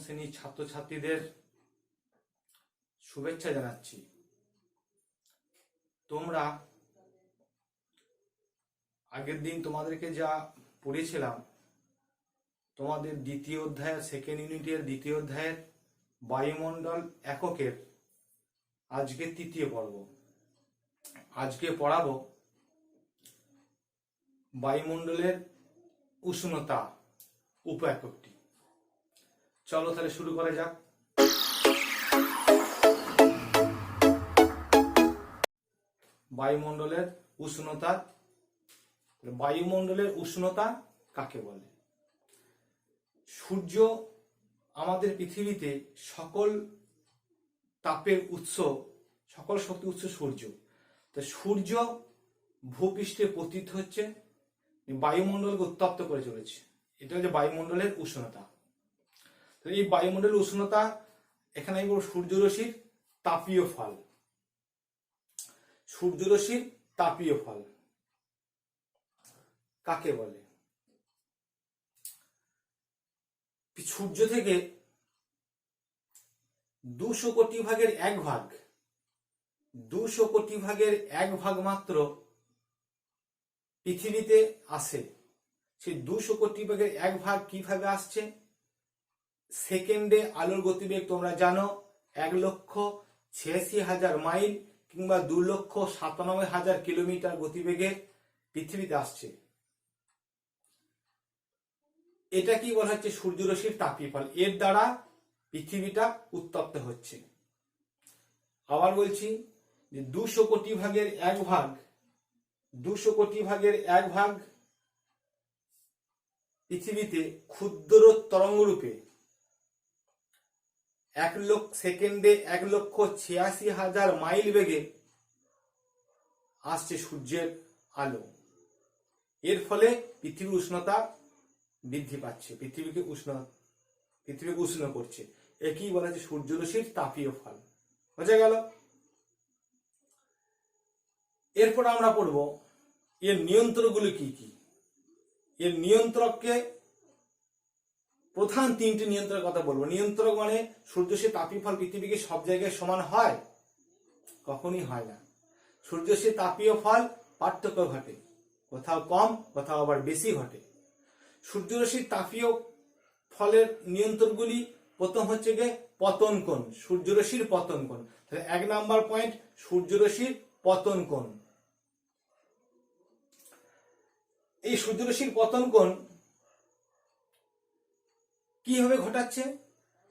শ্রেণীর ছাত্রছাত্রীদের শুভেচ্ছা জানাচ্ছি। তোমরা আগের দিন তোমাদেরকে যা পড়েছিলাম, তোমাদের দ্বিতীয় অধ্যায়ের সেকেন্ড ইউনিটের দ্বিতীয় অধ্যায়ের বায়ুমণ্ডল এককের আজকে তৃতীয় পর্ব। আজকে পড়াবো বায়ুমণ্ডলের উষ্ণতা উপ এককটি। চলো তাহলে শুরু করা যাক। বায়ুমণ্ডলের উষ্ণতা। বায়ুমণ্ডলের উষ্ণতা কাকে বলে? সূর্য আমাদের পৃথিবীতে সকল তাপের উৎস, সকল শক্তি উৎস সূর্য। তো সূর্য ভূপৃষ্ঠে পতিত হচ্ছে, বায়ুমণ্ডলকে উত্তপ্ত করে চলেছে। এটা হচ্ছে বায়ুমণ্ডলের উষ্ণতা। তো এই বায়ুমণ্ডলের উষ্ণতা এখানে আমি বলবো সূর্যরশ্মির তাপীয় ফল। সূর্যরশ্মির তাপীয় ফল কাকে বলে? সূর্য থেকে 200 কোটি ভাগের 1 ভাগ, 200 কোটি ভাগের 1 ভাগ মাত্র পৃথিবীতে আসে। সেই 200 কোটি ভাগের 1 ভাগ কিভাবে আসছে? সেকেন্ডে আলোর গতিবেগ তোমরা জানো 1,86,000 মাইল কিংবা 2,97,000 কিলোমিটার গতিবেগে পৃথিবীতে আসছে। এটা কি বলা হচ্ছে? সূর্যরশ্মির তাপীয় ফল। এর দ্বারা পৃথিবীটা উত্তপ্ত হচ্ছে। আবার বলছি যে 200 কোটি ভাগের 1 ভাগ, 200 কোটি ভাগের 1 ভাগ পৃথিবীতে ক্ষুদ্র তরঙ্গ রূপে সেকেন্ডে 1,86,000 মাইল বেগে আসছে সূর্যের আলো। এর ফলে পৃথিবীর উষ্ণতা বৃদ্ধি পাচ্ছে, পৃথিবীকে উষ্ণ করছে। একই বলা হচ্ছে সূর্যরশ্মির তাপীয় ফল। বোঝা গেল? এরপর আমরা পড়ব এর নিয়ন্ত্রকগুলো কি কি। এর নিয়ন্ত্রককে প্রধান 3টি নিয়ন্ত্রকের কথা বলবো। নিয়ন্ত্রক মানে সূর্যরশ্মির তাপীয় ফল পৃথিবীকে সব জায়গায় সমান হয়? কখনই হয় না। সূর্যরশ্মির তাপীয় ফল পার্থক্য ঘটে, কোথাও কম কোথাও আবার বেশি ঘটে। সূর্যরশ্মির তাপীয় ফলের নিয়ন্ত্রকগুলি প্রথম হচ্ছে গিয়ে পতন কোণ, সূর্যরশ্মির পতন কোণ। তাহলে 1 নাম্বার পয়েন্ট সূর্যরশ্মির পতন কোণ। এই সূর্যরশ্মির পতন কোণ কিভাবে ঘটাচ্ছে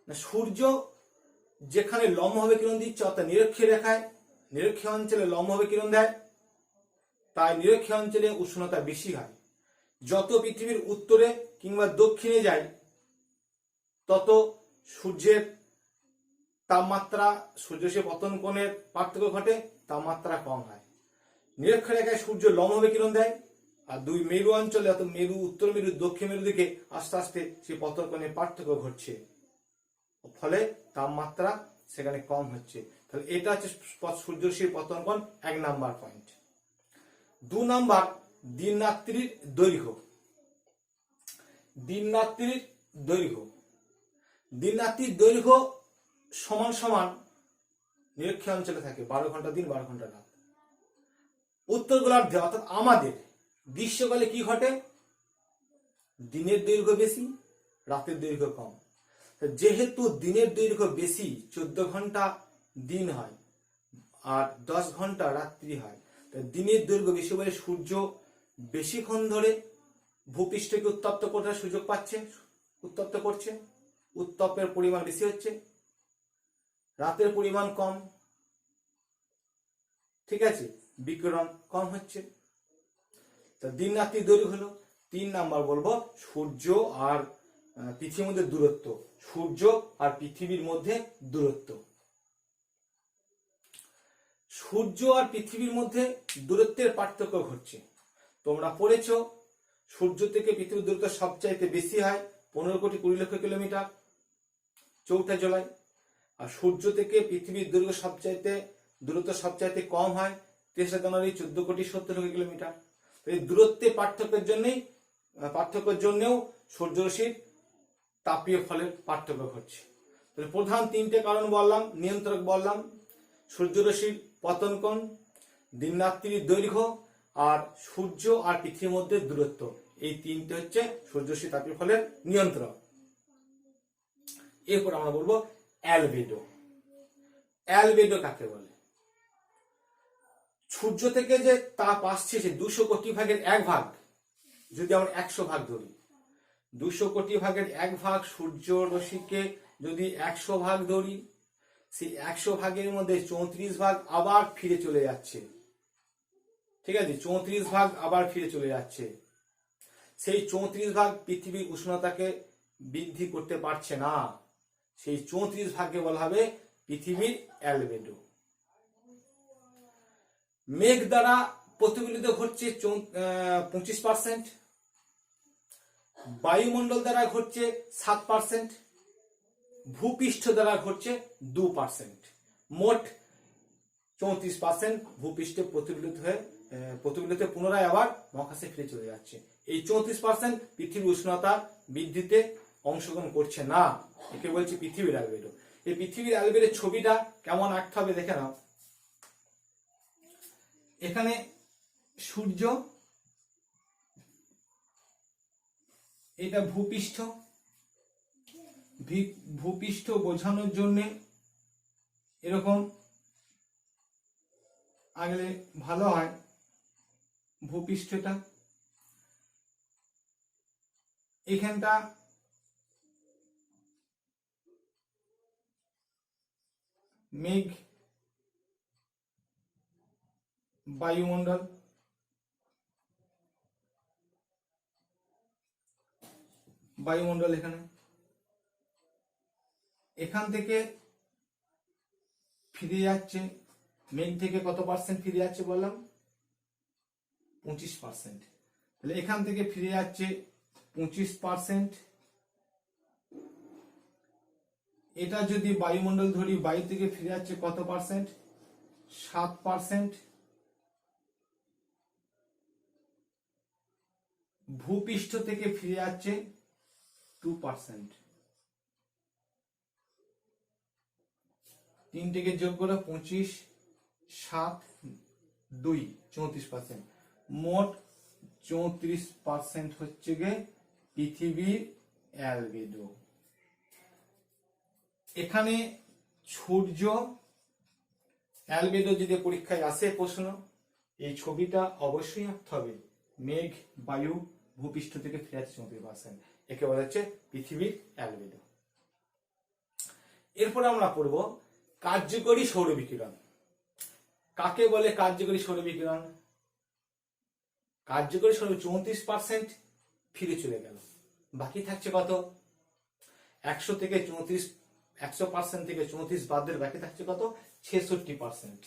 না, সূর্য যেখানে লম্বভাবে কিরণ দিচ্ছে অর্থাৎ নিরক্ষীয় রেখায়, নিরক্ষীয় অঞ্চলে লম্বভাবে কিরণ দেয়, তাই নিরক্ষীয় অঞ্চলে উষ্ণতা বেশি হয়। যত পৃথিবীর উত্তরে কিংবা দক্ষিণে যায় তত সূর্যের তাপমাত্রা, সূর্যরশ্মির পতন কোণের পার্থক্য ঘটে, তাপমাত্রা কম হয়। নিরক্ষীয় রেখায় সূর্য লম্বভাবে কিরণ দেয়, আর 2 মেরু অঞ্চলে অর্থাৎ মেরু, উত্তর মেরু, দক্ষিণ মেরু দিকে আস্তে আস্তে সেই পতন কোণের পার্থক্য ঘটছে, ফলে তাপমাত্রা সেখানে কম হচ্ছে। তাহলে এটা হচ্ছে সূর্যরশ্মির পতন কোণ, 1 নাম্বার পয়েন্ট। 2 নাম্বার দিনরাত্রির দৈর্ঘ্য। দিনরাত্রির দৈর্ঘ্য, দিনরাত্রির দৈর্ঘ্য সমান সমান নিরক্ষীয় অঞ্চলে থাকে 12 ঘন্টা দিন 12 ঘন্টা রাত। উত্তর গোলার্ধে অর্থাৎ আমাদের গ্রীষ্মকালে কি ঘটে? দিনের দৈর্ঘ্য বেশি, রাতের দৈর্ঘ্য কম। যেহেতু দিনের দৈর্ঘ্য বেশি, 14 ঘন্টা দিন হয় আর 10 ঘন্টা রাত্রি হয়, দিনের দৈর্ঘ্য বেশি বলে সূর্য বেশিক্ষণ ধরে ভূপৃষ্ঠকে উত্তপ্ত করার সুযোগ পাচ্ছে, উত্তপ্ত করছে, উত্তপের পরিমাণ বেশি হচ্ছে, রাতের পরিমাণ কম। ঠিক আছে, বিকিরণ কম হচ্ছে। তা দিন রাত্রির দৈর্ঘ্য হলো। 3 নাম্বার বলবো সূর্য আর পৃথিবীর মধ্যে দূরত্ব। সূর্য আর পৃথিবীর মধ্যে দূরত্ব। সূর্য আর পৃথিবীর মধ্যে দূরত্বের পার্থক্য ঘটছে। তোমরা পড়েছো সূর্য থেকে পৃথিবীর দূরত্ব সবচাইতে বেশি হয় 15 কোটি 20 লক্ষ কিলোমিটার 4 জুলাই। আর সূর্য থেকে পৃথিবীর দূরত্ব সবচাইতে কম হয় 23 জানুয়ারি 14 কোটি 70 লক্ষ কিলোমিটার। এই দূরত্বের পার্থক্যের জন্যও সূর্যরশ্মির তাপীয় ফলের পার্থক্য ঘটছে। তাহলে প্রধান তিনটে কারণ বললাম, নিয়ন্ত্রক বললাম, সূর্যরশ্মির পতন কোণ, দিনরাত্রির দৈর্ঘ্য, আর সূর্য আর পৃথিবীর মধ্যে দূরত্ব। এই তিনটে হচ্ছে সূর্যরশ্মি তাপীয় ফলের নিয়ন্ত্রক। এরপর আমরা বলবো অ্যালবেডো। অ্যালবেডো কাকে বলে? সূর্য থেকে যে তাপ আসছে সে 200 কোটি ভাগের 1 ভাগ, যদি আমরা 100 ভাগ ধরি, 200 কোটি ভাগের 1 ভাগ সূর্য রশ্মিকে যদি 100 ভাগ ধরি, সেই 100 ভাগের মধ্যে 34 ভাগ আবার ফিরে চলে যাচ্ছে। ঠিক আছে, 34 ভাগ আবার ফিরে চলে যাচ্ছে। সেই 34 ভাগ পৃথিবীর উষ্ণতাকে বৃদ্ধি করতে পারছে না। সেই 34 ভাগকে বলা হবে পৃথিবীর অ্যালবেডো। মেঘ দ্বারা প্রতিফলিত ঘটছে 25%, বায়ুমণ্ডল দ্বারা ঘটছে 7%, ভূপৃষ্ঠ দ্বারা ঘটছে 2%। মোট 34% ভূপৃষ্ঠে প্রতিফলিত পুনরায় আবার মহাকাশে ফিরে চলে যাচ্ছে। এই 34% পৃথিবীর উষ্ণতা বৃদ্ধিতে অংশগ্রহণ করছে না। একে বলছে পৃথিবীর অ্যালবেডো। এই পৃথিবীর অ্যালবেডোর ছবিটা কেমন আঁকতে হবে দেখে নাও। এখানে সূর্য, এটা ভূপৃষ্ঠ। ভূপৃষ্ঠ বোঝানোর জন্য এরকম আগলে ভালো হয়। ভূপৃষ্ঠটা এখানটা মেঘ, বায়ুমণ্ডল, এখানে এখান থেকে ফিরে যাচ্ছে, মেঘ থেকে কত পার্সেন্ট ফিরে যাচ্ছে বললাম? 25%। তাহলে এখান থেকে ফিরে যাচ্ছে 25%। এটা যদি বায়ুমণ্ডল ধরি, বায়ু থেকে ফিরে যাচ্ছে কত পার্সেন্ট? 7%। ভূপৃষ্ঠ থেকে ফিরে যাচ্ছে 2%। তিনটেকে যোগ করে 25, 7, 2, 34%। মোট 34% হচ্ছে গে পৃথিবীর অ্যালবেডো। এখানে সূর্য অ্যালবেডো যদি পরীক্ষায় আসে প্রশ্ন, এই ছবিটা অবশ্যই আঁকতে হবে। মেঘ, বায়ু, ভূপৃষ্ঠ থেকে ফিরে যাচ্ছে 34%। একে বলা হচ্ছে পৃথিবীর অ্যালবেডো। এরপরে আমরা পড়ব কার্যকরী সৌর বিকিরণ। কাকে বলে কার্যকরী সৌর বিকিরণ? কার্যকরী সৌর 34% ফিরে চলে গেল, বাকি থাকছে কত? 100 থেকে 34, 100% থেকে 34 বাদ দিয়ে বাকি থাকছে কত? 66%।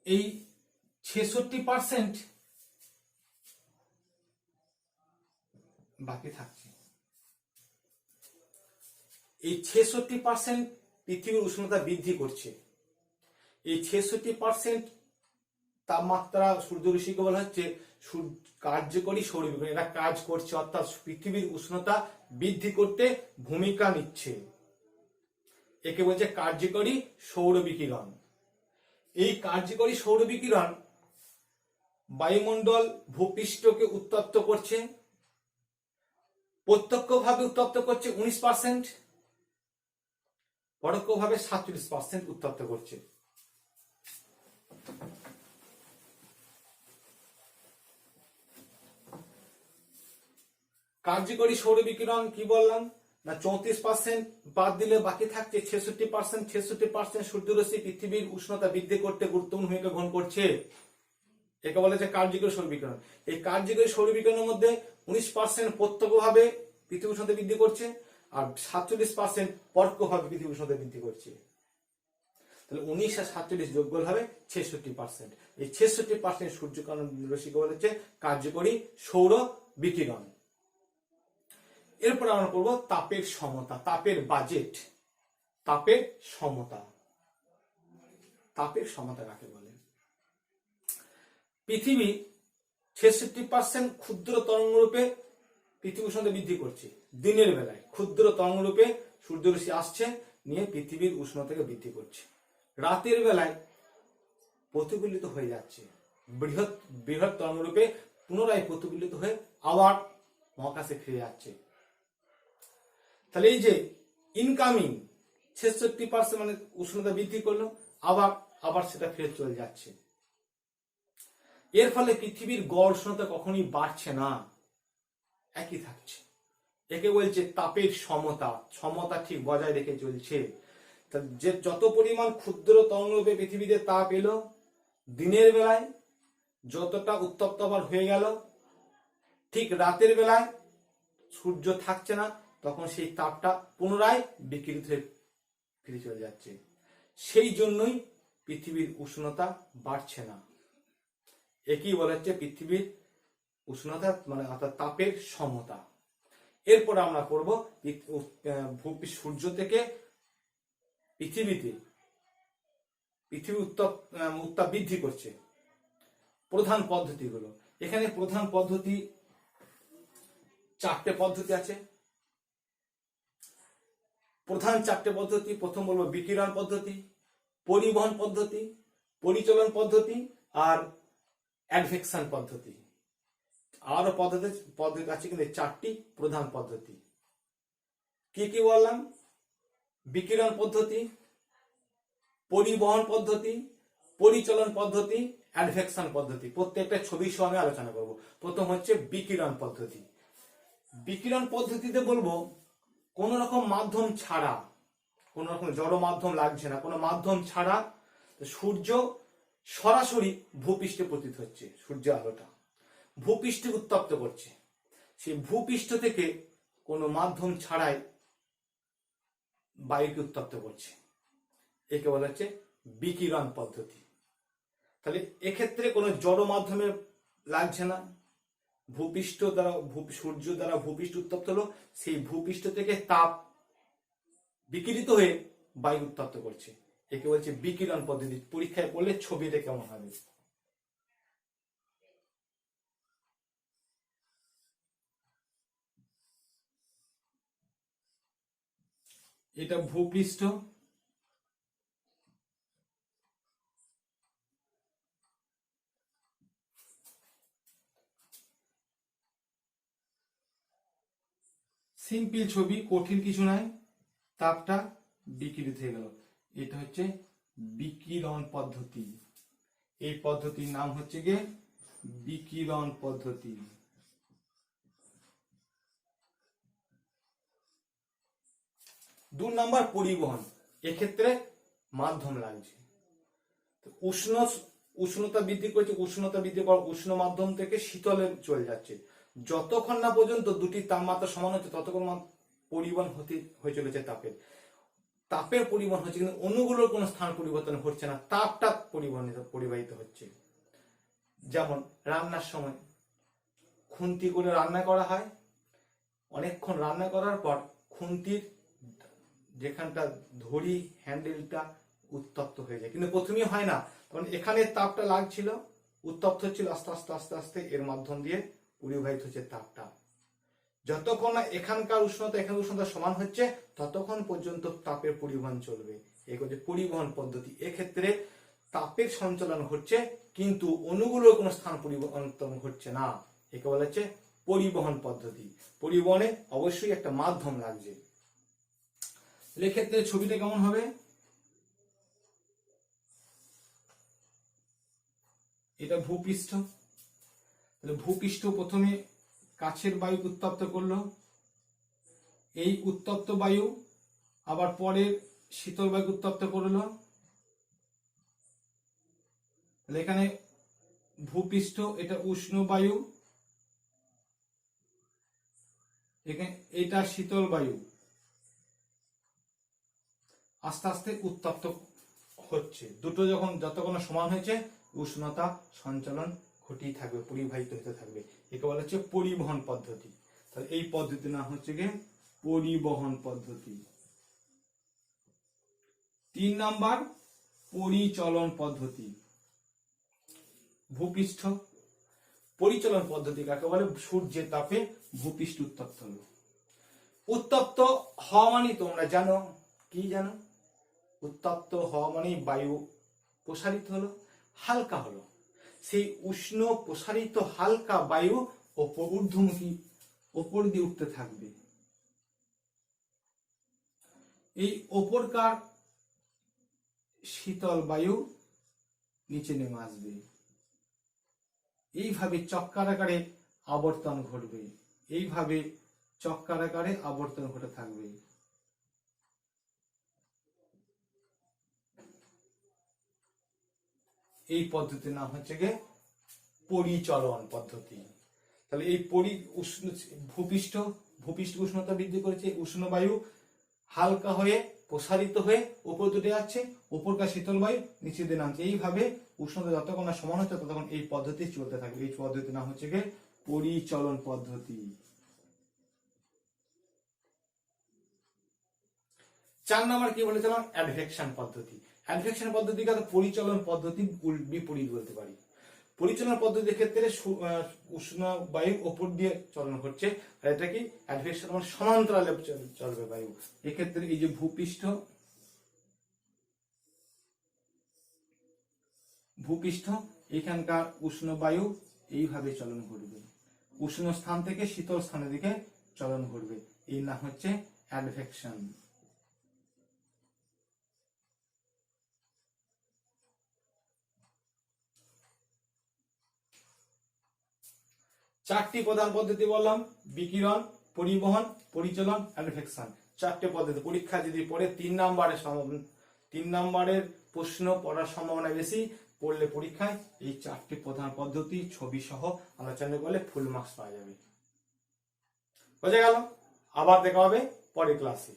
এই 66% বাকি থাকছে। এই 66% পৃথিবীর উষ্ণতা বৃদ্ধি করছে। এই 66% তাপমাত্রা সূর্যরশ্মিকে বলা হচ্ছে কার্যকরী সৌর বিকিরণ। এরা কাজ করছে, অর্থাৎ পৃথিবীর উষ্ণতা বৃদ্ধি করতে ভূমিকা নিচ্ছে। একে বলছে কার্যকরী সৌর বিকিরণ। এই কার্যকরী সৌর বিকিরণ বায়ুমণ্ডল, ভূপৃষ্ঠকে উত্তপ্ত করছে। প্রত্যক্ষভাবে উত্তপ্ত করছে 19%, পরোক্ষভাবে 47% উত্তপ্ত করছে। কার্যকরী সৌর বিকিরণ কি বললাম না, 34% বাদ দিলে বাকি থাকছে 66%। 66% সূর্যরশ্মি পৃথিবীর উষ্ণতা বৃদ্ধি করতে গুরুত্বপূর্ণ ভূমিকা গ্রহণ করছে। একে বলা হচ্ছে কার্যকরী সৌর বিকিরণ। এই কার্যকরী সৌর বিকিরণের মধ্যে 19% প্রত্যক্ষভাবে পৃথিবীর উষ্ণতা বৃদ্ধি করছে, আর 47% পরোক্ষভাবে পৃথিবীর উষ্ণতা বৃদ্ধি করছে। তাহলে 19 আর 47 যোগ করলে হবে 66%। এই 66% সূর্যকিরণ রশ্মিকে বলা হচ্ছে কার্যকরী সৌর বিকিরণ। এরপর আমরা পড়ব তাপের সমতা, তাপের বাজেট। তাপের সমতা। তাপের সমতা কাকে বলে? পৃথিবী 66% ক্ষুদ্র তরঙ্গরূপে পৃথিবীর উষ্ণতা বৃদ্ধি করছে দিনের বেলায়, ক্ষুদ্র তরঙ্গ রূপে সূর্যরশ্মি আসছে, নিয়ে পৃথিবীর উষ্ণতাকে বৃদ্ধি করছে। রাতের বেলায় প্রতিফলিত হয়ে যাচ্ছে, বৃহৎ বৃহৎ তরঙ্গ রূপে পুনরায় প্রতিফলিত হয়ে আবার মহাকাশে ফিরে যাচ্ছে। তাহলে এই যে ইনকামিং 66% মানে উষ্ণতা বৃদ্ধি করলো, আবার আবার সেটা ফিরে চলে যাচ্ছে। এর ফলে পৃথিবীর গড় উষ্ণতা কখনোই বাড়ছে না, একই থাকছে। একে বলছে তাপের সমতা, সমতা ঠিক বজায় রেখে চলছে। যে যত পরিমাণ ক্ষুদ্র তরঙ্গরূপে পৃথিবীতে তাপ এলো, দিনের বেলায় যতটা উত্তপ্ত আবার হয়ে গেল, ঠিক রাতের বেলায় সূর্য থাকছে না, তখন সেই তাপটা পুনরায় বিকিরিত হয়ে ফিরে চলে যাচ্ছে। সেই জন্যই পৃথিবীর উষ্ণতা বাড়ছে না। একই বলা হচ্ছে পৃথিবীর উষ্ণতা মানে অর্থাৎ তাপের সমতা। এরপর আমরা পড়ব সূর্য থেকে পৃথিবী উত্তাপ বৃদ্ধি করছে প্রধান পদ্ধতিগুলো। এখানে প্রধান পদ্ধতি 4টে পদ্ধতি আছে। প্রধান 4টে পদ্ধতি, প্রথম বলবো বিকিরণ পদ্ধতি, পরিবহন পদ্ধতি, পরিচলন পদ্ধতি আর অ্যাডভেকশন পদ্ধতি। আরো পদ্ধতি আছে, কিন্তু 4টি প্রধান পদ্ধতি। কি কি বললাম? বিকিরণ পদ্ধতি, পরিবহন পদ্ধতি, পরিচলন পদ্ধতি, অ্যাডভেকশন পদ্ধতি। প্রত্যেকটা ছবি সহ আমি আলোচনা করব। প্রথম হচ্ছে বিকিরণ পদ্ধতি। বিকিরণ পদ্ধতিতে বলবো কোন রকম মাধ্যম ছাড়া, কোন রকম জড় মাধ্যম লাগছে না, কোনো মাধ্যম ছাড়া সূর্য সরাসরি ভূপৃষ্ঠে পতিত হচ্ছে। সূর্য আলোটা ভূপৃষ্ঠে উত্তপ্ত করছে, সেই ভূপৃষ্ঠ থেকে কোনো মাধ্যম ছাড়াই বায়ুকে উত্তপ্ত করছে। একে বলা হচ্ছে বিকিরণ পদ্ধতি। তাহলে এক্ষেত্রে কোনো জড় মাধ্যমে লাগছে না, ভূপৃষ্ঠ দ্বারা সূর্য দ্বারা ভূপৃষ্ঠ উত্তপ্ত হলো, সেই ভূপৃষ্ঠ থেকে তাপ বিকিরিত হয়ে বায়ু উত্তপ্ত করছে। একে বলছে বিকিরণ পদ্ধতি। পরীক্ষায় পড়লে ছবিতে কেমন হবে? এটা ভূপৃষ্ঠ, সিম্পল ছবি, কঠিন কিছু নাই। তাপটা বিকিরিত হয়ে গেল, এটা হচ্ছে বিকিরণ পদ্ধতি। এই পদ্ধতির নাম হচ্ছে গিয়ে বিকিরণ পদ্ধতি। 2 নম্বর পরিবহন। এক্ষেত্রে মাধ্যম লাগছে, উষ্ণতা বৃদ্ধি করছে, উষ্ণতা বৃদ্ধি পর উষ্ণ মাধ্যম থেকে শীতলে চলে যাচ্ছে। যতক্ষণ না পর্যন্ত দুটি তাপমাত্রা সমান হচ্ছে ততক্ষণ পরিবহন হয়ে চলেছে তাপের পরিবহন হচ্ছে, কিন্তু অণুগুলোর কোনো স্থান পরিবর্তন হচ্ছে না, তাপটা পরিবাহিত হচ্ছে। যেমন রান্নার সময় খুন্তি করে রান্না করা হয়, অনেকক্ষণ রান্না করার পর খুন্তির যেখানটা ধরি হ্যান্ডেলটা উত্তপ্ত হয়ে যায়, কিন্তু প্রথমেই হয় না, কারণ এখানে তাপটা লাগছিল, উত্তপ্ত হচ্ছিল, আস্তে আস্তে আস্তে আস্তে এর মাধ্যম দিয়ে পরিবাহিত হচ্ছে তাপটা। যতক্ষণ না এখানকার উষ্ণতা এখানকার উষ্ণতা সমান হচ্ছে ততক্ষণ পর্যন্ত তাপের পরিবহন চলবে। এই হচ্ছে পরিবহন পদ্ধতি। এক্ষেত্রে তাপের সঞ্চালন হচ্ছে, কিন্তু অণুগুলোর কোনো স্থান পরিবর্তন হচ্ছে না। একে বলা হচ্ছে পরিবহন পদ্ধতি। পরিবহনে অবশ্যই একটা মাধ্যম লাগছে। এক্ষেত্রে ছবিটা কেমন হবে? এটা ভূপৃষ্ঠ। তাহলে ভূপৃষ্ঠ প্রথমে কাছের বায়ু উত্তপ্ত করলো, এই উত্তপ্ত বায়ু আবার পরে শীতল বায়ু উত্তপ্ত করলো। তাহলে এখানে ভূপৃষ্ঠ, এটা উষ্ণ বায়ু, এখানে এটা শীতল বায়ু, আস্তে আস্তে উত্তপ্ত হচ্ছে। দুটো যতক্ষণ সমান হয়েছে উষ্ণতা সঞ্চালন ঘটেই থাকবে, পরিবাহিত হতে থাকবে। একে বলা হচ্ছে পরিবহন পদ্ধতি। তাহলে এই পদ্ধতির নাম হচ্ছে গিয়ে পরিবহন পদ্ধতি। 3 নাম্বার পরিচলন পদ্ধতি। ভূপৃষ্ঠ পরিচলন পদ্ধতি কাকে বলে? সূর্যের তাপে ভূপৃষ্ঠ উত্তপ্ত হলো। উত্তপ্ত হওয়া মানে তোমরা জানো, কি জানো? উত্তপ্ত হওয়া মানে বায়ু প্রসারিত হলো, হালকা হলো। সেই উষ্ণ প্রসারিত হালকা বায়ু ঊর্ধ্বমুখী ওপর দিয়ে উঠতে থাকবে। এই ওপরকার শীতল বায়ু নিচে নেমে আসবে। এইভাবে চক্রাকারে আবর্তন ঘটবে, এইভাবে চক্রাকারে আবর্তন ঘটে থাকবে। এই পদ্ধতির নাম হচ্ছে গিয়ে পরিচলন পদ্ধতি। তাহলে এই ভূপৃষ্ঠ উষ্ণতা বৃদ্ধি করেছে, উষ্ণ বায়ু হালকা হয়ে প্রসারিত হয়ে উপর উঠে যাচ্ছে, উপরকার শীতল বায়ু নিচে দিয়ে নামছে। এইভাবে উষ্ণতা যতক্ষণ না সমান হচ্ছে ততক্ষণ এই পদ্ধতি চলতে থাকবে। এই পদ্ধতির নাম হচ্ছে গিয়ে পরিচলন পদ্ধতি। 4 নম্বর কি বলেছিলাম? অ্যাডভেকশন পদ্ধতি। অ্যাডভেকশন পদ্ধতিকে পরিচলন পদ্ধতি বিপরীত বলতে পারি। পরিচালনা পদ্ধতির ক্ষেত্রে উষ্ণ বায়ু ওপর দিয়ে চলন করছে, আর এটা কি অ্যাডভেকশন মানে সমান্তরালে চলবে বায়ু। এক্ষেত্রে এই যে ভূপৃষ্ঠ এখানকার উষ্ণ বায়ু এইভাবে চলন করবে, উষ্ণ স্থান থেকে শীতল স্থানের দিকে চলন করবে। এই নাম হচ্ছে অ্যাডভেকশন। চারটি প্রধান পদ্ধতি বললাম: বিকিরণ, পরিবহন, পরিচলন, অ্যাডভেকশন। 4টে পদ্ধতি। পরীক্ষা যদি পড়ে 3 নম্বরের প্রশ্ন পড়ার সম্ভাবনা বেশি, পড়লে পরীক্ষায় এই 4টি প্রধান পদ্ধতি ছবি সহ আলোচনা করলে ফুল মার্কস পাওয়া যাবে। বোঝা গেল? আবার দেখা হবে পরের ক্লাসে।